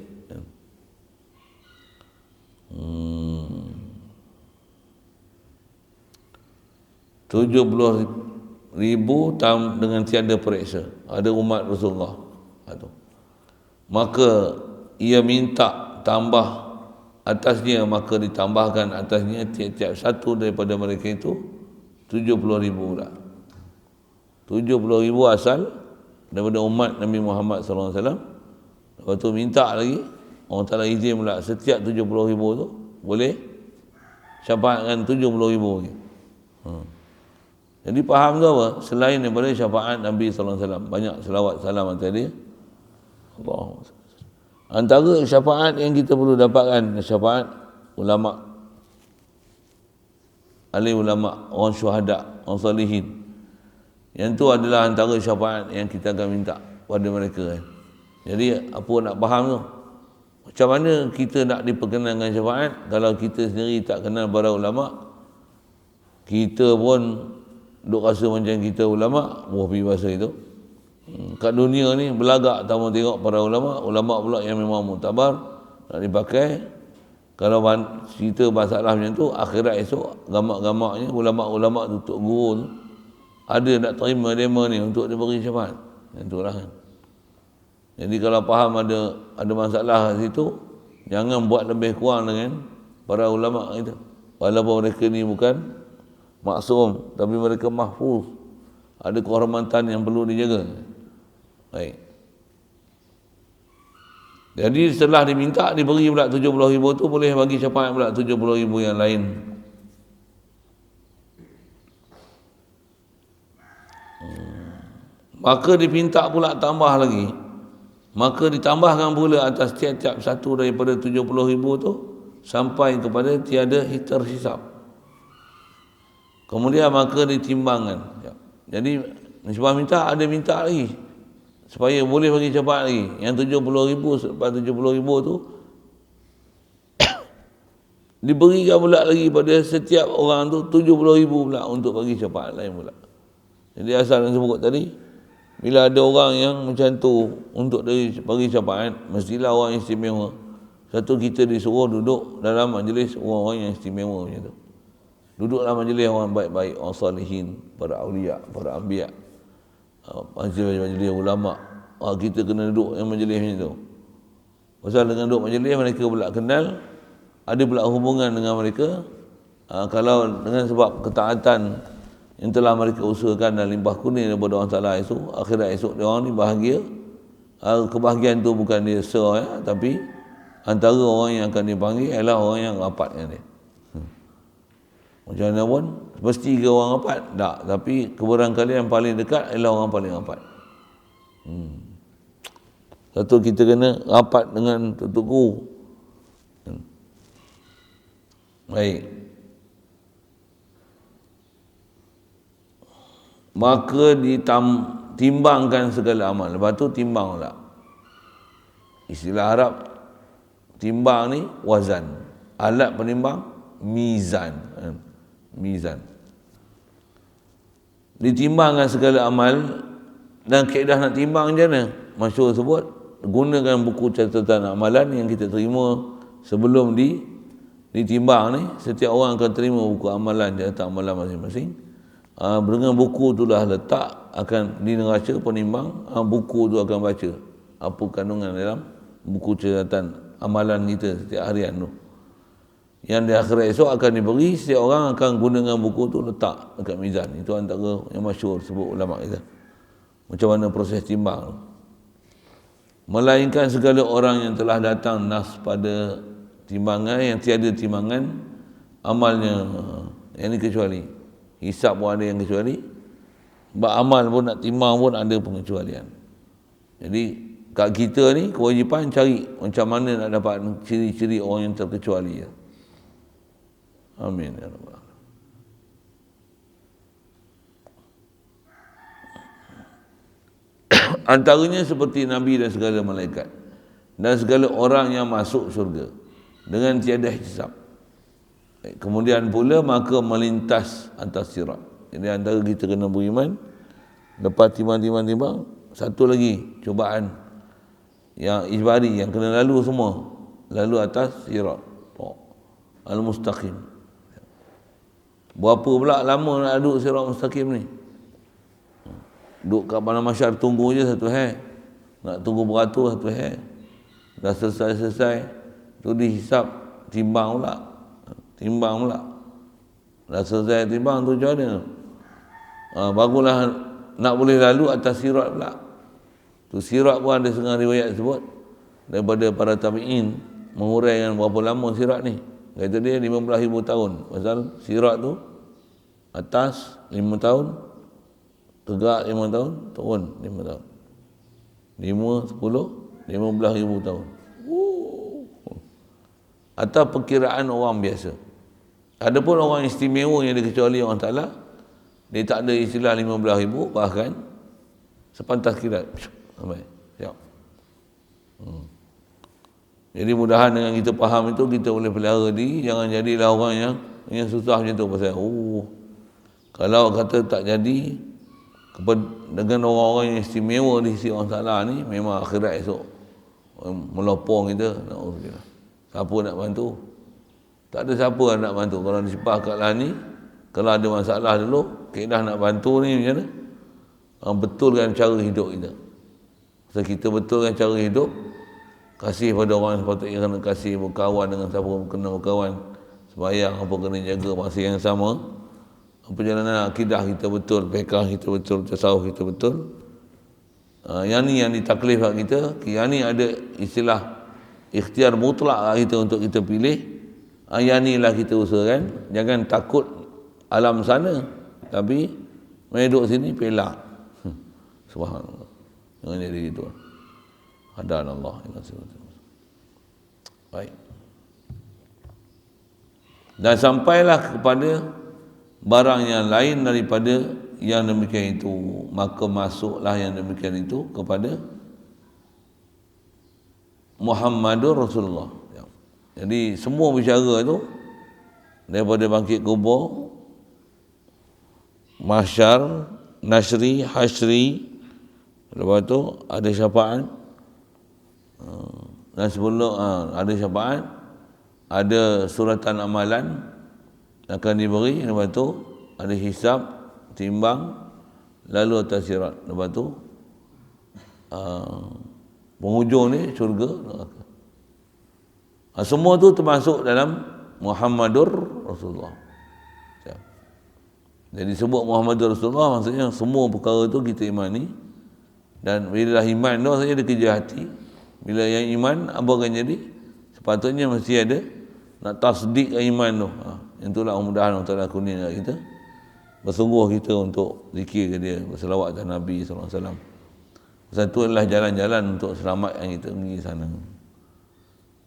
70,000 dengan tiada periksa. Ada umat Rasulullah. Maka ia minta tambah atasnya, maka ditambahkan atasnya tiap-tiap satu daripada mereka itu 70,000 pula. 70,000 asal daripada umat Nabi Muhammad SAW. Lepas tu minta lagi, Allah Ta'ala izin pula setiap 70,000 tu boleh syafaatkan 70,000 lagi. Jadi faham tu apa? Selain daripada syafaat Nabi SAW, banyak selawat salam atas dia. Allah. Antara syafaat yang kita perlu dapatkan, syafaat ulama, ahli ulama, orang syuhada, orang salihin. Yang tu adalah antara syafaat yang kita akan minta pada mereka. Jadi apa nak faham tu? Macam mana kita nak diperkenankan syafaat kalau kita sendiri tak kenal para ulama? Kita pun duk rasa macam kita ulama, pergi bahasa itu. Kat dunia ni belagak tamu tengok para ulama pula yang memang muktabar nak dipakai. Kalau cerita masalah macam tu, akhirat esok gamak-gamaknya ulama-ulama tutup guru tu ada nak terima demo ni untuk diberi syafaat. Itulah kan. Jadi kalau faham ada masalah di situ, jangan buat lebih kurang dengan para ulama itu. Walaupun mereka ni bukan maksum, tapi mereka mahfuz. Ada kehormatan yang perlu dijaga. Baik. Jadi setelah diminta, diberi pula 70,000 tu, boleh bagi syafaat pula 70,000 yang lain. Maka dipinta pula tambah lagi. Maka ditambahkan pula atas tiap-tiap satu daripada 70,000 tu sampai kepada tiada terhisab. Kemudian maka ditimbangkan. Jadi sebab minta, ada minta lagi supaya boleh bagi syafaat lagi. Yang 70,000 selepas 70,000 tu diberikan pula lagi pada setiap orang tu 70,000 pula untuk bagi syafaat lain pula. Jadi asal yang sebut tadi, bila ada orang yang macam tu untuk bagi syafaat, mestilah orang istimewa. Satu, kita disuruh duduk dalam majlis orang-orang yang istimewa macam tu. Duduk dalam majlis orang baik-baik, orang salihin, para awliya, para anbiya, majlis ulama. Kita kena duduk yang majlis macam tu. Pasal dengan duduk majlis, mereka pula kenal, ada pula hubungan dengan mereka. Kalau dengan sebab ketaatan yang telah mereka usahakan dan limpah kuning daripada Allah Ta'ala esok, akhirat esok dia orang ni bahagia. Kebahagiaan tu bukan dia tapi antara orang yang akan dipanggil ialah orang yang rapat dengan dia. Macam mana pun, mesti ke orang rapat? Tak, tapi kebarangkali yang paling dekat ialah orang paling rapat. Satu, kita kena rapat dengan Tutup Guru. Baik. Maka ditimbangkan segala amal. Lepas tu timbang pula. Istilah Arab, timbang ni wazan. Alat penimbang, mizan. Mizan. Ditimbangkan segala amal. Dan kaedah nak timbang macam mana? Masyhur sebut, gunakan buku catatan amalan yang kita terima sebelum ditimbang ni. Setiap orang akan terima buku amalan, catatan amalan masing-masing. Dengan buku tu dah letak, akan di neraca penimbang, buku tu akan baca apa kandungan dalam buku catatan amalan kita setiap harian tu. Yang di akhirat esok akan diberi, setiap orang akan gunakan buku tu letak dekat mizan. Itu antara yang masyhur sebut ulama kita. Macam mana proses timbang tu. Melainkan segala orang yang telah datang nas pada timbangan, yang tiada timbangan amalnya. Yang ini kecuali. Hisab pun ada yang kecuali. Amal pun nak timbang pun ada pengecualian. Jadi kat kita ni kewajipan cari macam mana nak dapat ciri-ciri orang yang terkecuali. Amin ya rabbal alamin. Antaranya seperti Nabi dan segala malaikat dan segala orang yang masuk syurga dengan tiada hisab. Kemudian pula maka melintas atas sirat. Jadi antara kita kena beriman, lepas timbang, satu lagi cubaan yang ijbari, yang kena lalu semua, lalu atas sirat al-mustaqim. Berapa pula lama nak duduk sirat mustaqim ni? Duduk kat padang mahsyar tunggu je satu hari. Nak tunggu beratur satu hari. Dah selesai tu dihisap, timbang pula. Dah selesai timbang tu macam mana? Barulah nak boleh lalu atas sirat pula. Tu sirat pun ada setengah riwayat sebut daripada para tabi'in menguraikan berapa lama sirat ni. Kata dia 15,000 tahun. Pasal sirat tu atas 5 tahun, tegak 5 tahun, turun 5 tahun. 5, 10, 15,000 tahun. Atau perkiraan orang biasa. Adapun orang istimewa yang dikecuali Allah Ta'ala, dia tak ada istilah 15,000, bahkan sepantas kilat. Sampai. Siap. Jadi mudahan dengan kita faham itu, kita boleh pelihara diri. Jangan jadilah orang yang susah macam tu. Pasal, kalau kata tak jadi, dengan orang-orang yang istimewa di sisi Allah Ta'ala ni, memang akhirat esok melopong kita. Siapa nak bantu? Tak ada siapa yang nak bantu. Kalau disipah kat lah ni, kalau ada masalah dulu, kaedah nak bantu ni macam mana? Betulkan cara hidup kita. Sebab kita betulkan cara hidup, kasih pada orang yang sepatutnya kena kasih, berkawan dengan siapa kena berkawan, sembahyang apa kena jaga masa yang sama, perjalanan akidah kita betul, fiqh kita betul, tasawuf kita betul. Yang ni yang ditaklif kat kita, yang ni ada istilah ikhtiar mutlak kat kita untuk kita pilih. Yang ni lah kita usahakan, jangan takut alam sana, tapi main duduk sini pelak. Subhanallah. Jangan jadi gitu. Hadan Allah. Baik. Dan sampailah kepada barang yang lain daripada yang demikian itu, maka masuklah yang demikian itu kepada Muhammadur Rasulullah. Jadi semua bicara itu daripada bangkit kubur, mahsyar, nasri, hasyri, lepas tu ada syafaat, dan sebelum ada syafaat, ada suratan amalan akan diberi, lepas tu ada hisab, timbang, lalu atas sirat, lepas tu penghujung ni syurga, neraka. Semua tu termasuk dalam Muhammadur Rasulullah. Jadi sebut Muhammad Rasulullah maksudnya semua perkara tu kita imani. Dan bila iman tu maksudnya dia kerja hati. Bila yang iman apa akan jadi? Sepatutnya mesti ada nak tasdik iman tu. Yang itulah mudah-mudahan Allah Ta'ala kurnia kita. Bersungguh kita untuk zikir ke dia, berselawat ke Nabi SAW. Satu adalah jalan-jalan untuk selamat yang kita pergi sana.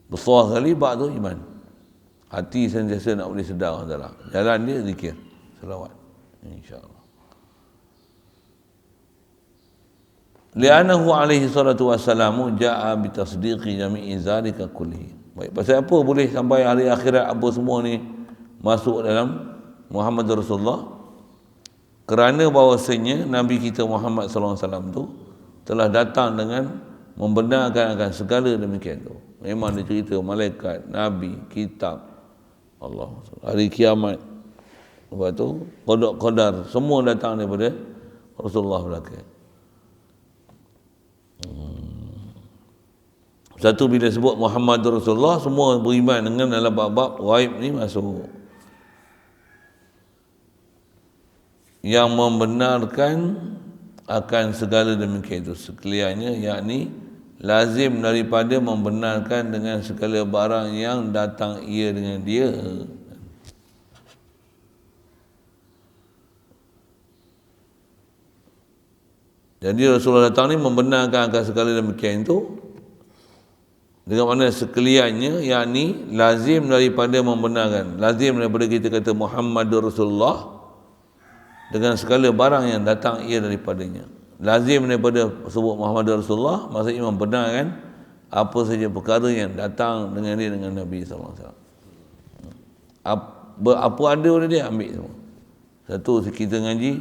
Besar sekali bab tu iman. Hati sentiasa nak boleh sedar Allah Ta'ala. Jalan dia zikir, selawat. InsyaAllah. Li'anahu alaihi salatu wassalamu ja'a bitasdiqi jami'i zalika kullihi. Baik, pasal apa boleh sampai hari akhirat apa semua ni masuk dalam Muhammad Rasulullah? Kerana bahawasanya Nabi kita Muhammad SAW tu telah datang dengan membenarkan akan segala demikian tu. Memang dia cerita malaikat, Nabi, kitab, Allah, hari kiamat. Lepas tu, qadar, semua datang daripada Rasulullah belakang. Satu bila sebut Muhammad Rasulullah, semua beriman dengan dalam bab-bab ghaib ni masuk. Yang membenarkan akan segala demikian itu sekaliannya, yakni lazim daripada membenarkan dengan segala barang yang datang ia dengan dia. Jadi Rasulullah datang ni membenarkan akan segala demikian itu dengan mana sekaliannya, yakni lazim daripada membenarkan, lazim daripada kita kata Muhammadur Rasulullah dengan segala barang yang datang ia daripadanya. Lazim daripada sebut Muhammad Rasulullah maksudnya membenarkan apa saja perkara yang datang dengan dia, dengan Nabi SAW. Apa ada oleh dia ambil semua. Satu kita ngaji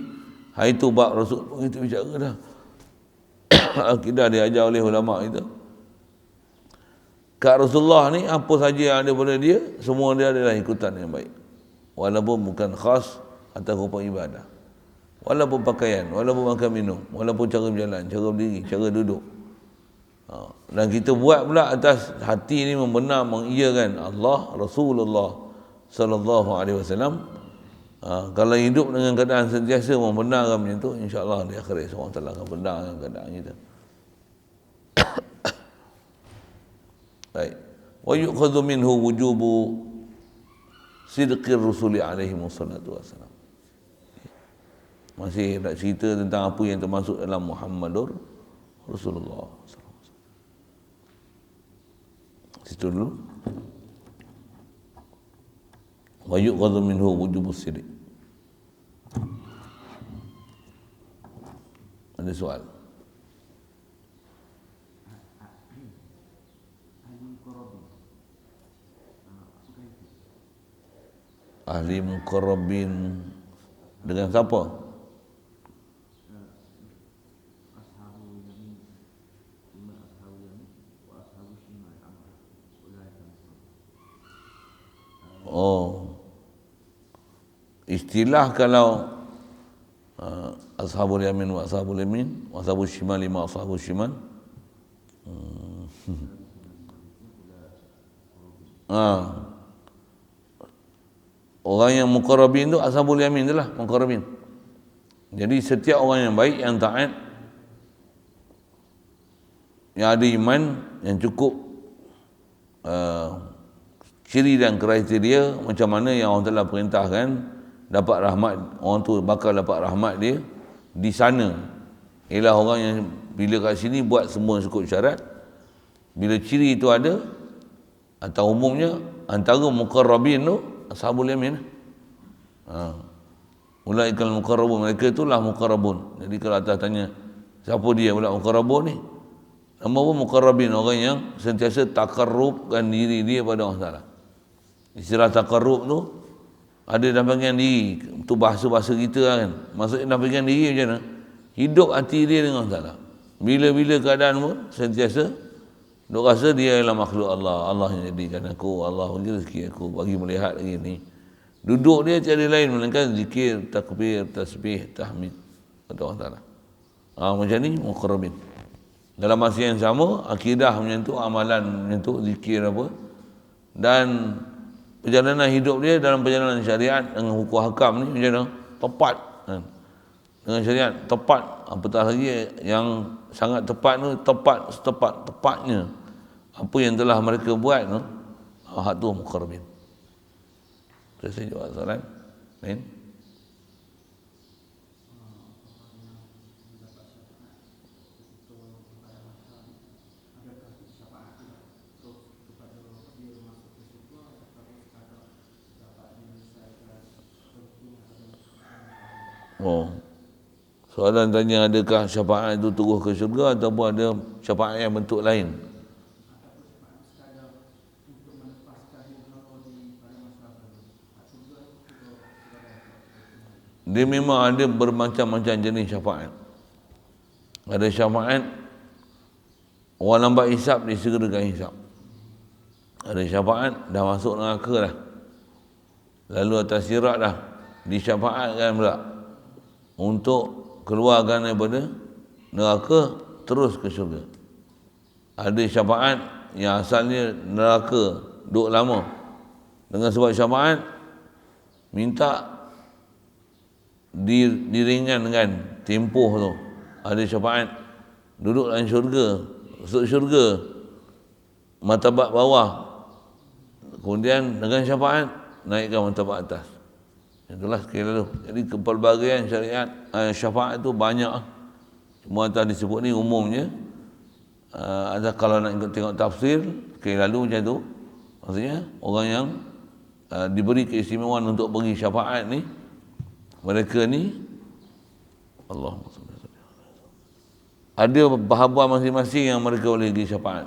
hari tu bab Rasul kita bicara dah. Akidah diajar oleh ulama kita. Kat Rasulullah ni apa saja yang ada pada dia, semua dia adalah ikutan yang baik. Walaupun bukan khas atas rupa ibadah. Walaupun pakaian, walaupun makan minum, walaupun cara berjalan, cara berdiri, cara duduk. Dan kita buat pula atas hati ni membenar, mengiyakan Allah, Rasulullah sallallahu alaihi wasallam. Kalau hidup dengan keadaan sentiasa membenarkan macam tu, insya-Allah di akhirat Allah Taala akan benar dengan keadaan kita. Baik. Wa yu'khadhu minhu wujubu sidqir rusuli alaihi wassalatu wassalam. Masih nak cerita tentang apa yang termasuk dalam Muhammadur Rasulullah. Situ dulu. Wa yu'khadhu minhu wujubus sidq. Ada soal? Ahli muqarrabin dengan siapa? Oh, istilah kalau ashabul yamin wa ashabul yamin wa ashabul shimal ma ashabul shimal. Orang yang muqarrabin tu ashabul yamin tu lah, muqarrabin. Jadi setiap orang yang baik, yang taat, yang ada iman, yang cukup ciri dan kriteria macam mana yang Allah Ta'ala perintahkan dapat rahmat, orang tu bakal dapat rahmat dia di sana. Ialah orang yang bila kat sini buat semua cukup syarat, bila ciri itu ada, atau umumnya antara muqarrabin tu ashabul yamin. Ulaikal muqarrabun, mereka itulah muqarrabun. Jadi kalau atas tanya siapa dia pula muqarrabun ni, nama pun muqarrabin, orang yang sentiasa takarrubkan diri dia pada Allah Ta'ala. Istilah takarrub tu ada dalam bahagian diri, tu bahasa-bahasa kita kan. Maksudnya dalam bahagian diri macam mana? Hidup hati dia dengan Allah Ta'ala. Bila-bila keadaan pun sentiasa duk rasa dia ialah makhluk Allah. Allah yang jadikan aku, Allah bagi rezeki aku, bagi melihat lagi ni. Duduk dia tiada lain melainkan zikir, takbir, tasbih, tahmid kepada Allah Ta'ala. Macam ni muqarrabin. Dalam masa yang sama, akidah macam tu, amalan macam tu, zikir apa, dan perjalanan hidup dia dalam perjalanan syariat dengan hukum hakam ni macam mana? tepat kan? Dengan syariat tepat, apatah lagi yang sangat tepat tu, tepat tepatnya apa yang telah mereka buat tu, hak tu muqarrabin. Saya jawab soalan lain. Oh, soalan tanya adakah syafaat itu terus ke syurga ataupun ada syafaat yang bentuk lain? Dia memang ada bermacam-macam jenis syafaat. Ada syafaat orang lambat hisap disegerakan hisap. Ada syafaat dah masuk neraka dah, lalu atas sirat dah disyafaatkan pula untuk keluarkan daripada neraka terus ke syurga. Ada syafaat yang asalnya neraka duduk lama, dengan sebab syafaat minta diringankan tempoh tu. Ada syafaat duduk dalam syurga, masuk syurga martabat bawah, kemudian dengan syafaat naikkan martabat atas. Itulah sekali lalu. Jadi kepelbagaian syariat syafaat tu banyak. Cuma atas disebut ni umumnya ada, kalau nak ikut tengok tafsir sekali lalu macam tu, maksudnya orang yang diberi keistimewaan untuk bagi syafaat ni, mereka ni Allahumma salli ada bahagian masing-masing yang mereka boleh bagi syafaat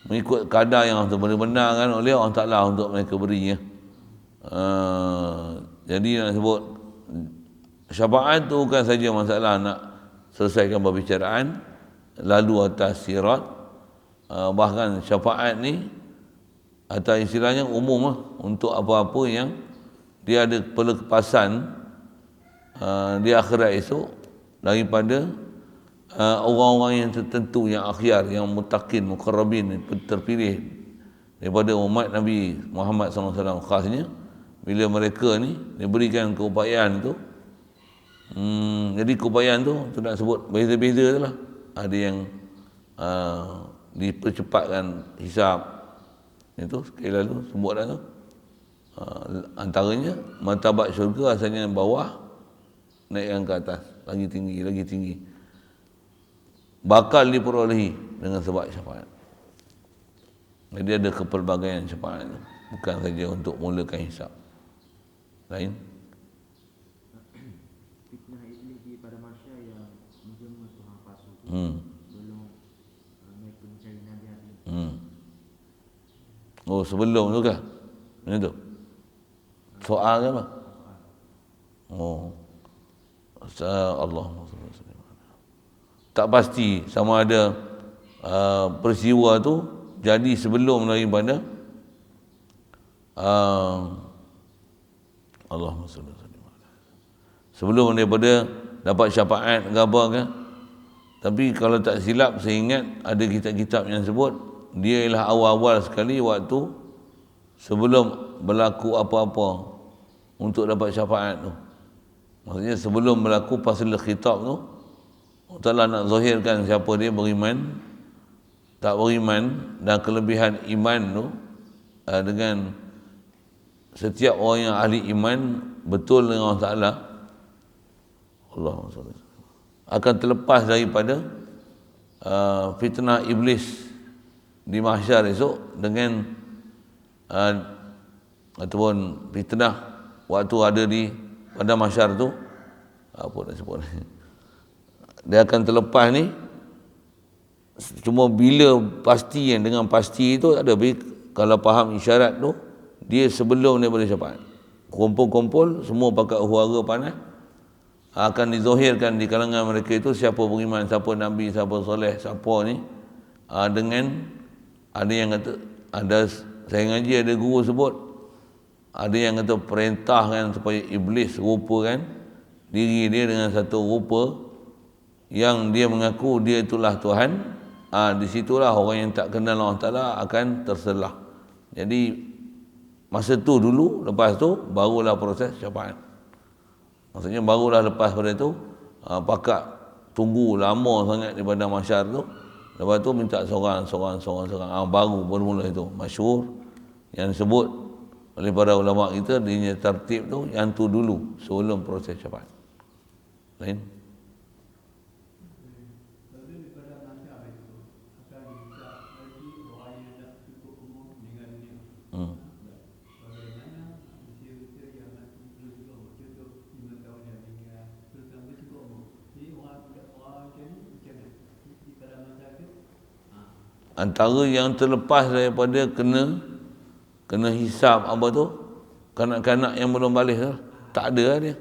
mengikut kadar yang benar-benarkan oleh Allah Ta'ala untuk mereka beri ya. Jadi nak sebut syafaat tu bukan saja masalah nak selesaikan perbicaraan lalu atas sirat, bahkan syafaat ni atau istilahnya umum lah, untuk apa-apa yang dia ada pelepasan di akhirat esok daripada orang-orang yang tertentu, yang akhyar, yang muttaqin, muqarrabin, terpilih daripada umat Nabi Muhammad SAW. Khasnya bila mereka ni diberikan keupayaan tu, jadi keupayaan tu nak sebut beza-beza tu lah. Ada yang dipercepatkan hisab, itu sekali lalu sebut dah tu. Antaranya martabat syurga asalnya bawah, naikkan ke atas, lagi tinggi, bakal diperolehi dengan sebab syafaat. Jadi ada kepelbagaian syafaat itu, bukan saja untuk mulakan hisab. Lain fitnah iblis di pada masyarakat yang menjemur Tuhan palsu belum mereka mencari nabi-nabi. Oh, sebelum tu kah? Macam tu? Soal ke apa? Oh, Allah tak pasti sama ada peristiwa tu jadi sebelum daripada Allahumma salli alaihi wasallam, sebelum daripada dapat syafaat ke apa kan. Tapi kalau tak silap saya ingat ada kitab-kitab yang sebut dia ialah awal-awal sekali waktu sebelum berlaku apa-apa untuk dapat syafaat tu. Maksudnya sebelum berlaku fasal khitab tu, Allah Ta'ala nak zahirkan siapa dia beriman, tak beriman, dan kelebihan iman tu dengan setiap orang yang ahli iman betul dengan Allah Ta'ala, Allahumma akan terlepas daripada fitnah iblis di mahsyar esok dengan ataupun fitnah waktu ada di pada mahsyar tu, apa nak sebut ni, dia akan terlepas ni. Cuma bila pasti, yang dengan pasti itu tak ada. Kalau faham isyarat tu, dia sebelum dia boleh syafaat. Kumpul-kumpul semua pakai huara panas, akan dizahirkan di kalangan mereka itu siapa beriman, siapa nabi, siapa soleh, siapa ni, dengan ada yang kata, ada saya ngaji ada guru sebut, ada yang kata perintahkan supaya iblis rupakan diri dia dengan satu rupa yang dia mengaku dia itulah Tuhan. Di situlah orang yang tak kenal Allah Ta'ala akan terselah. Jadi masa tu dulu, lepas tu barulah proses syafaat. Maksudnya barulah lepas pada itu pakak tunggu lama sangat di padang mahsyar tu. Lepas tu minta seorang. Baru bermula itu masyhur yang disebut oleh para ulama kita dia tertib tu yang tu dulu sebelum proses syafaat. Lain. Antara yang terlepas daripada kena hisap apa tu, kanak-kanak yang belum balik tu, tak ada dia.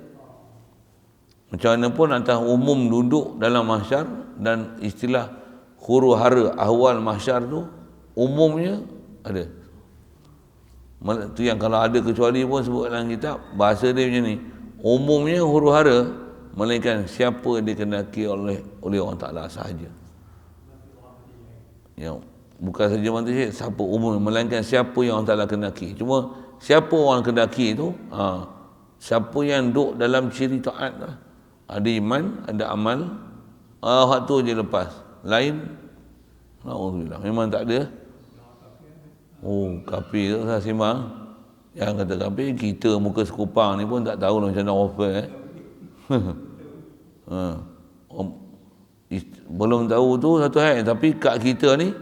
Macam mana pun antara umum duduk dalam mahsyar dan istilah huru-hara ahwal mahsyar tu umumnya ada. Tu yang kalau ada kecuali pun sebut dalam kitab, bahasa dia macam ni. Umumnya huru-hara melainkan siapa dikehendaki oleh orang Ta'ala sahaja. Ya, bukan saja manusia, siapa umum, melainkan siapa yang Allah Ta'ala kehendaki. Cuma siapa orang kehendaki tu, siapa yang duduk dalam ciri taat lah. Ada iman, ada amal, hak tu je lepas. Lain, alhamdulillah, memang tak ada. Oh, kafir tu saya simbang. Yang kata kafir, kita muka sekupang ni pun tak tahu lah macam mana offer belum tahu tu satu hal, tapi kat kita ni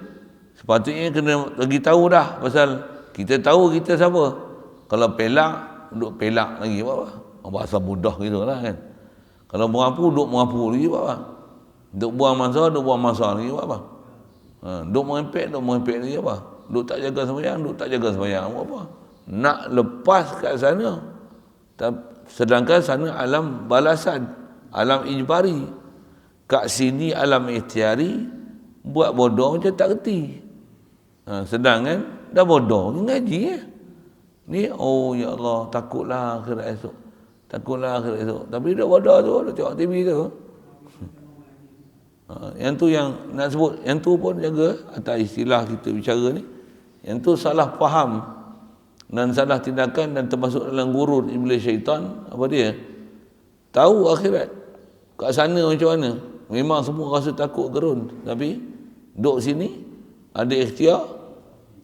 sepatutnya kena bagi tahu dah, pasal kita tahu kita siapa. Kalau pelak, duduk pelak lagi apa? Bahasa mudah gitu lah kan. Kalau merapu, duduk merapu lagi apa? Duduk buang masa lagi apa? Duduk merempet lagi apa? Duduk tak jaga sembahyang, apa? Nak lepas kat sana, sedangkan sana alam balasan, alam ijbari. Kat sini alam ikhtiari, buat bodoh macam tak kerti. Sedangkan dah bodoh ngaji ni, oh ya Allah, takutlah akhirat esok. Tapi dah bodoh tu, dah tengok TV tu. Yang tu yang nak sebut, yang tu pun jaga atas istilah kita bicara ni. Yang tu salah faham dan salah tindakan dan termasuk dalam gurur iblis syaitan. Apa dia? Tahu akhirat kat sana macam mana. Memang semua rasa takut gerun, tapi duduk sini ada ikhtiar,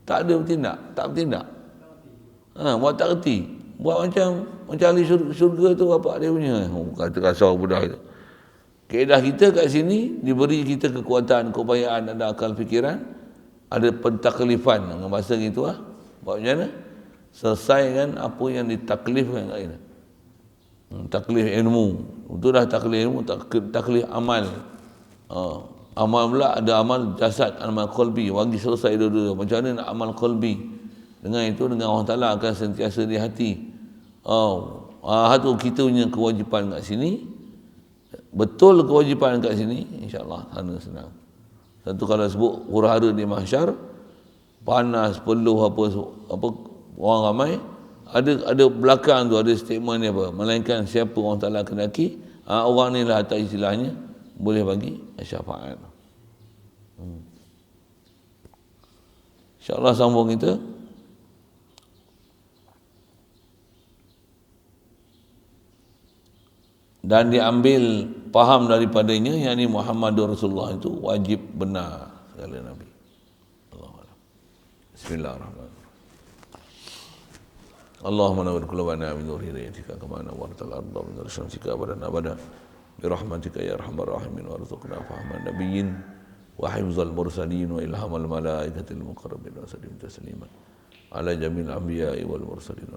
tak ada bertindak, tak bertindak. Buat tak reti, buat macam ahli syurga tu apa dia punya. Kata kasar budak itu. Kaedah kita kat sini diberi kita kekuatan, keupayaan, ada akal fikiran, ada pentaklifan dengan bahasa gitu lah. Buat macam mana? Selesaikan apa yang ditaklifkan kat kita. Taklif ilmu, itu dah taklif ilmu, taklif amal. Amal pula ada amal jasad, amal qalbi, bagi selesai dua-dua. Macam mana nak amal qalbi? Dengan itu, dengan Allah Ta'ala akan sentiasa di hati. Itu kita punya kewajipan kat sini. Betul kewajipan kat sini, insyaAllah sana senang. Satu kalau sebut huru-hara di mahsyar, panas, peluh apa orang ramai, ada belakang tu ada statement ni apa, melainkan siapa orang Ta'ala kehendaki, orang ni lah atas istilahnya boleh bagi syafaat. InsyaAllah sambung kita. Dan diambil faham daripadanya, yakni Muhammadur Rasulullah itu wajib benar segala Nabi. Bismillahirrahmanirrahim. Allahumma nawwir qulubana min nur hidayatika kama nawwartal arda min nur syamsika abadan abada bi rahmatika ya arhamar rahimin warzuqna fahman nabiyyin wa hifzal mursalin wa ilhamal malaikatil muqarrabin wa sallim tasliman ala jamil anbiya'i wal mursalin.